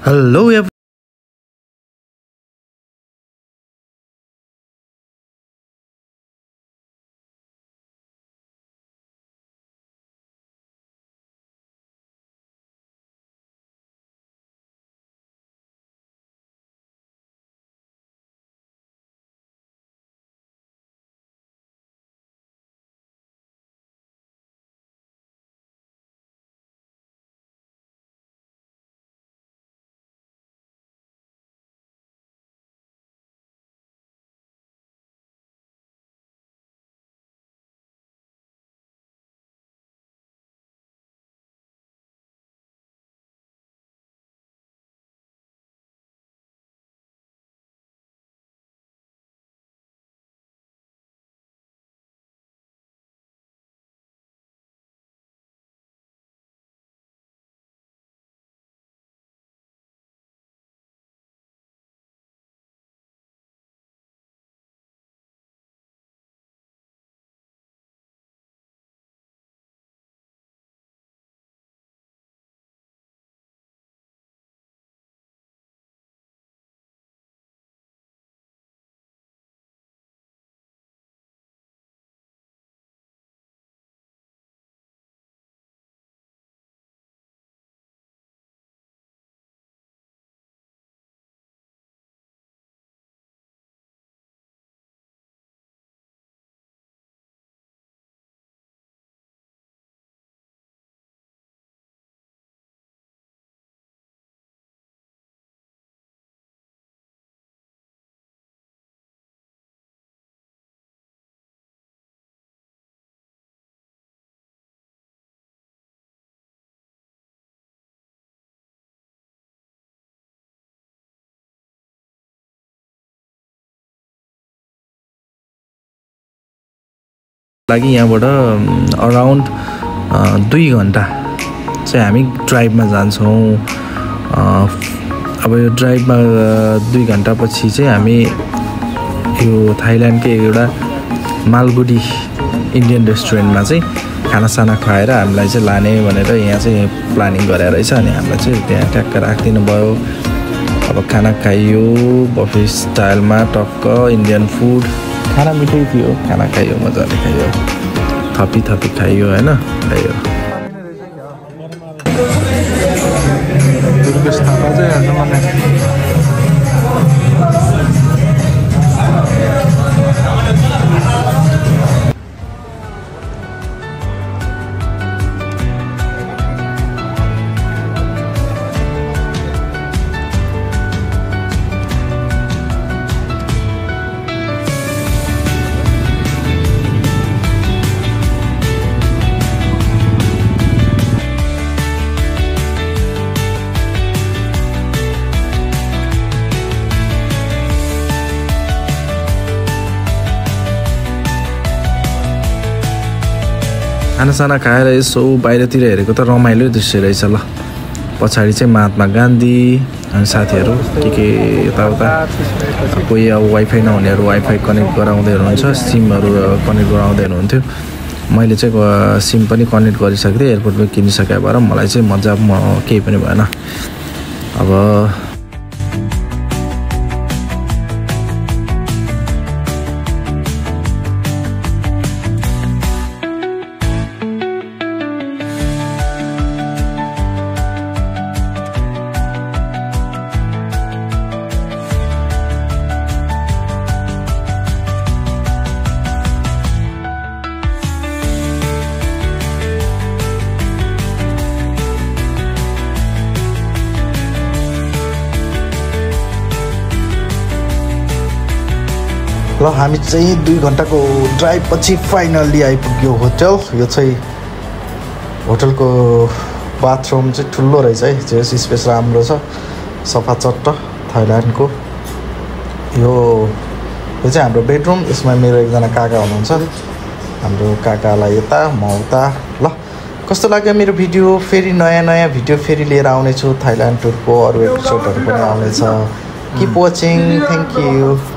Hello everyone. लागि यहाँबाट around 2 घण्टा चाहिँ हामी ड्राइभमा जान्छौँ। अब यो ड्राइभमा 2 घण्टा पछि चाहिँ हामी यो थाइल्यान्डकै एउटा मालगुडी इन्डियन रेस्टुरेन्टमा चाहिँ खानासाना खुवाएर हामीलाई चाहिँ लाने भनेर यहाँ चाहिँ प्लानिङ गरेर रहेछ। अनि हामीलाई चाहिँ त्यहाँ ट्याक्क राखिदिनु भयो। अब खाना खाइयो बफे स्टाइलमा, टक्क इन्डियन फुड, खाना मिठै थियो, खाना खाइयो, मजाले खाइयो, थपी खाइयो हैन। खाइयो खानासाना खाएर यसो बाहिरतिर हेरेको त रमाइलो दृश्य रहेछ। ल पछाडि चाहिँ महात्मा गान्धी अनि साथीहरू के यताउता, कोही अब वाइफाई नहुनेहरू वाइफाई कनेक्ट गराउँदै हुनुहुन्छ, सिमहरू कनेक्ट गराउँदै हुनुहुन्थ्यो। मैले चाहिँ सिम पनि कनेक्ट गरिसकेको थिएँ, एयरपोर्टमा किनिसके भएर मलाई चाहिँ मजा केही पनि भएन। अब ल हामी चाहिँ 2 घण्टाको ड्राइभ पछि फाइनल्ली आइपुग्यो होटल। यो चाहिँ होटलको बाथरुम चाहिँ ठुलो रहेछ है, जेस स्पेस राम्रो छ, सफा चट्ट थाइल्यान्डको। यो चाहिँ हाम्रो बेडरुम। यसमा मेरो एकजना काका हुनुहुन्छ, हाम्रो काकालाई यता म उता। ल कस्तो लाग्यो मेरो भिडियो? फेरि नयाँ भिडियो फेरि लिएर आउनेछु। थाइल्यान्ड टुरको अरू एपिसोडहरू पनि आउनेछ। Keep watching, thank you.